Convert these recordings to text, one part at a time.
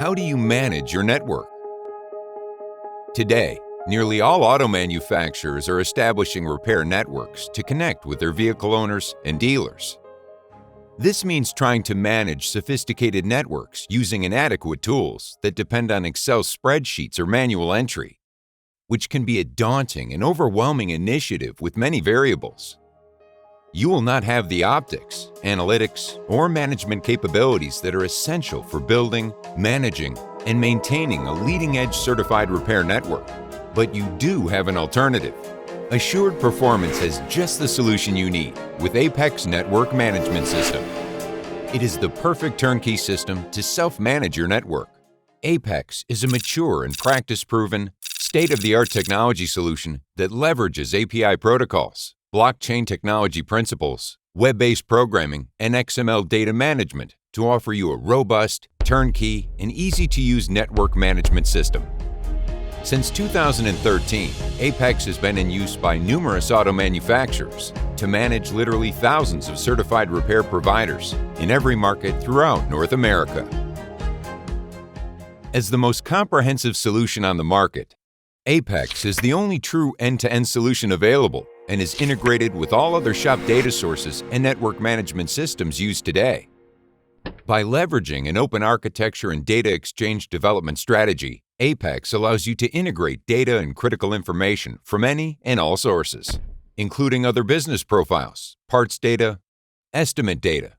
How do you manage your network? Today, nearly all auto manufacturers are establishing repair networks to connect with their vehicle owners and dealers. This means trying to manage sophisticated networks using inadequate tools that depend on Excel spreadsheets or manual entry, which can be a daunting and overwhelming initiative with many variables. You will not have the optics, analytics, or management capabilities that are essential for building, managing, and maintaining a leading-edge certified repair network. But you do have an alternative. Assured Performance has just the solution you need with Apex Network Management System. It is the perfect turnkey system to self-manage your network. Apex is a mature and practice-proven, state-of-the-art technology solution that leverages API protocols, blockchain technology principles, web-based programming, and XML data management to offer you a robust, turnkey, and easy-to-use network management system. Since 2013, Apex has been in use by numerous auto manufacturers to manage literally thousands of certified repair providers in every market throughout North America. As the most comprehensive solution on the market, Apex is the only true end-to-end solution available and is integrated with all other shop data sources and network management systems used today. By leveraging an open architecture and data exchange development strategy, Apex allows you to integrate data and critical information from any and all sources, including other business profiles, parts data, estimate data,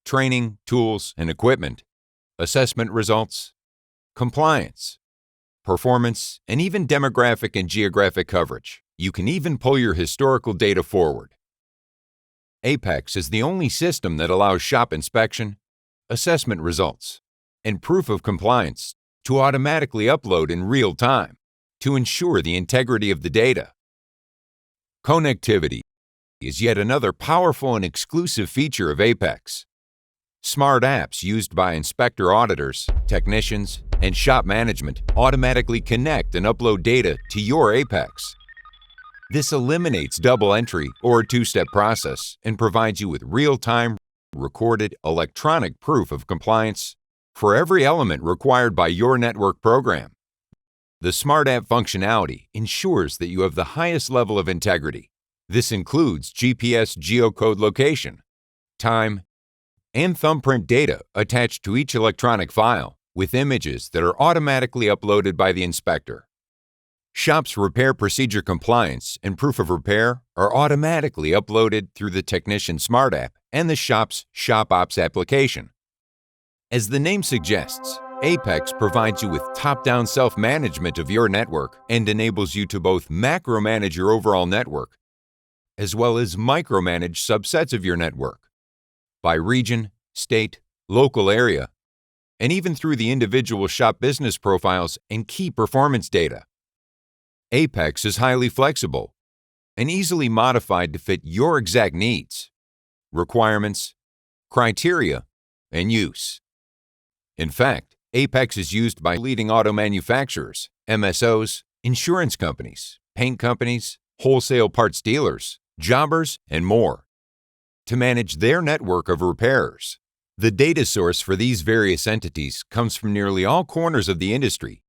training, tools and equipment, assessment results, compliance, performance, and even demographic and geographic coverage. You can even pull your historical data forward. Apex is the only system that allows shop inspection, assessment results, and proof of compliance to automatically upload in real time to ensure the integrity of the data. Connectivity is yet another powerful and exclusive feature of Apex. Smart apps used by inspector auditors, technicians, and shop management automatically connect and upload data to your Apex. This eliminates double entry or a two-step process and provides you with real-time, recorded electronic proof of compliance for every element required by your network program. The Smart App functionality ensures that you have the highest level of integrity. This includes GPS geocode location, time, and thumbprint data attached to each electronic file with images that are automatically uploaded by the inspector. Shop's repair procedure compliance and proof of repair are automatically uploaded through the Technician Smart App and the shop's ShopOps application. As the name suggests, Apex provides you with top-down self-management of your network and enables you to both macro-manage your overall network as well as micromanage subsets of your network by region, state, local area, and even through the individual shop business profiles and key performance data. Apex is highly flexible and easily modified to fit your exact needs, requirements, criteria, and use. In fact, Apex is used by leading auto manufacturers, MSOs, insurance companies, paint companies, wholesale parts dealers, jobbers, and more to manage their network of repairers. The data source for these various entities comes from nearly all corners of the industry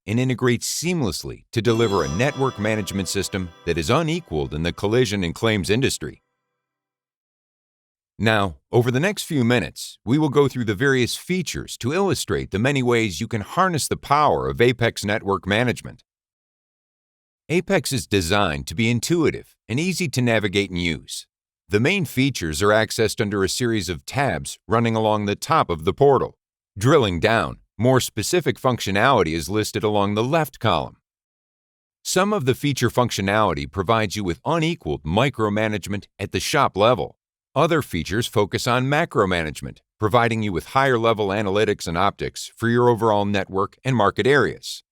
and integrates seamlessly to deliver a network management system that is unequaled in the collision and claims industry. Now, over the next few minutes, we will go through the various features to illustrate the many ways you can harness the power of Apex Network Management. Apex is designed to be intuitive and easy to navigate and use. The main features are accessed under a series of tabs running along the top of the portal. Drilling down, more specific functionality is listed along the left column. Some of the feature functionality provides you with unequaled micromanagement at the shop level. Other features focus on macro management, providing you with higher-level analytics and optics for your overall network and market areas.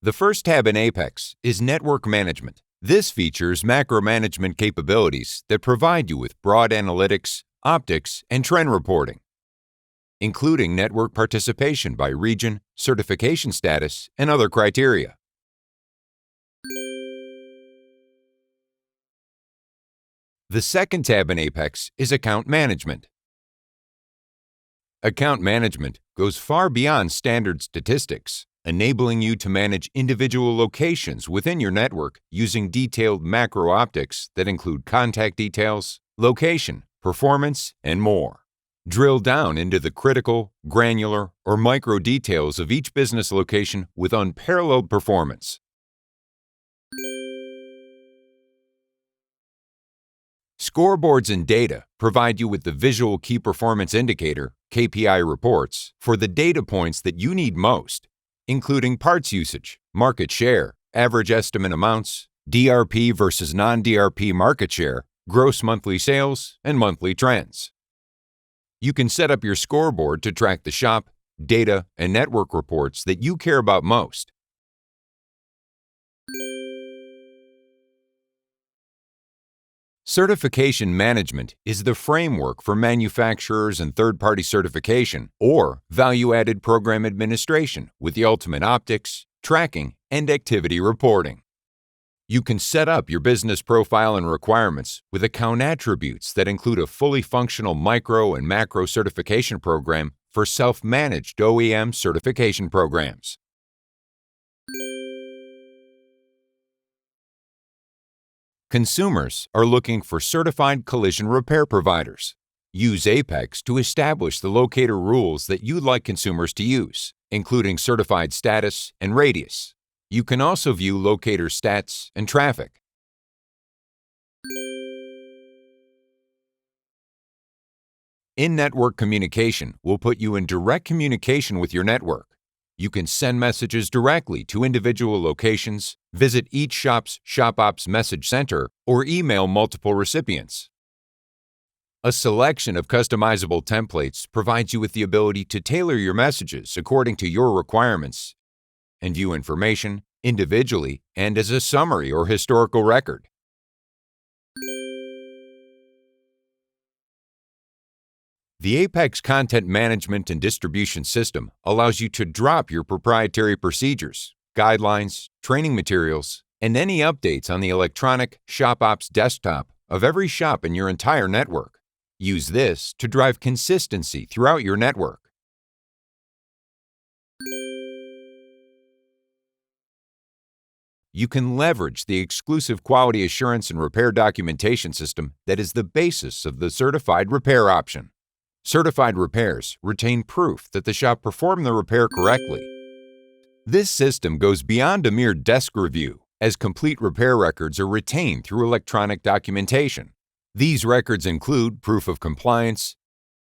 The first tab in Apex is Network Management. This features macro management capabilities that provide you with broad analytics, optics, and trend reporting, including network participation by region, certification status, and other criteria. The second tab in Apex is Account Management. Account management goes far beyond standard statistics, enabling you to manage individual locations within your network using detailed macro optics that include contact details, location, performance, and more. Drill down into the critical, granular, or micro details of each business location with unparalleled performance. Scoreboards and data provide you with the visual key performance indicator, KPI reports, for the data points that you need most, including parts usage, market share, average estimate amounts, DRP versus non-DRP market share, gross monthly sales, and monthly trends. You can set up your scoreboard to track the shop, data, and network reports that you care about most. Certification management is the framework for manufacturers and third-party certification or value-added program administration with the ultimate optics, tracking, and activity reporting. You can set up your business profile and requirements with account attributes that include a fully functional micro and macro certification program for self-managed OEM certification programs. Consumers are looking for certified collision repair providers. Use Apex to establish the locator rules that you'd like consumers to use, including certified status and radius. You can also view locator stats and traffic. In-network communication will put you in direct communication with your network. You can send messages directly to individual locations, visit each shop's ShopOps message center, or email multiple recipients. A selection of customizable templates provides you with the ability to tailor your messages according to your requirements and view information individually and as a summary or historical record. The Apex Content Management and Distribution System allows you to drop your proprietary procedures, guidelines, training materials, and any updates on the electronic ShopOps desktop of every shop in your entire network. Use this to drive consistency throughout your network. You can leverage the exclusive quality assurance and repair documentation system that is the basis of the certified repair option. Certified repairs retain proof that the shop performed the repair correctly. This system goes beyond a mere desk review, as complete repair records are retained through electronic documentation. These records include proof of compliance,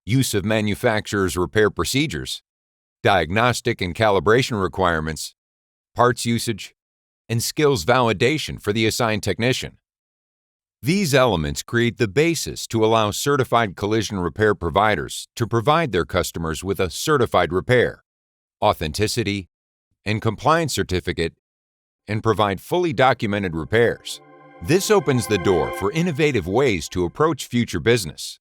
use of manufacturer's repair procedures, diagnostic and calibration requirements, parts usage, and skills validation for the assigned technician. These elements create the basis to allow certified collision repair providers to provide their customers with a certified repair, authenticity, and compliance certificate, and provide fully documented repairs. This opens the door for innovative ways to approach future business.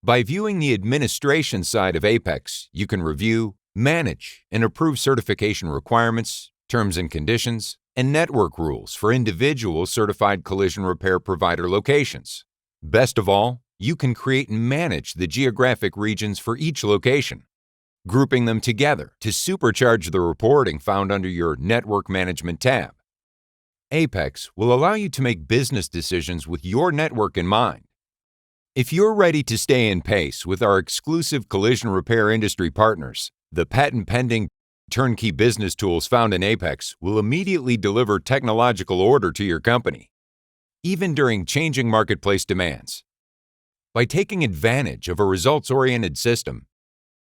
By viewing the administration side of Apex, you can review, manage, and approve certification requirements, terms and conditions, and network rules for individual certified collision repair provider locations. Best of all, you can create and manage the geographic regions for each location, grouping them together to supercharge the reporting found under your Network Management tab. Apex will allow you to make business decisions with your network in mind. If you're ready to stay in pace with our exclusive collision repair industry partners, the patent-pending turnkey business tools found in Apex will immediately deliver technological order to your company, even during changing marketplace demands. By taking advantage of a results-oriented system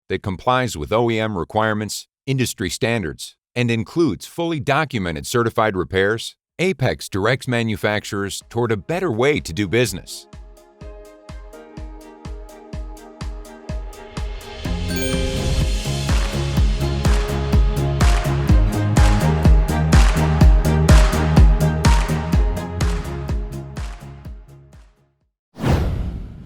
that complies with OEM requirements, industry standards, and includes fully documented certified repairs, Apex directs manufacturers toward a better way to do business.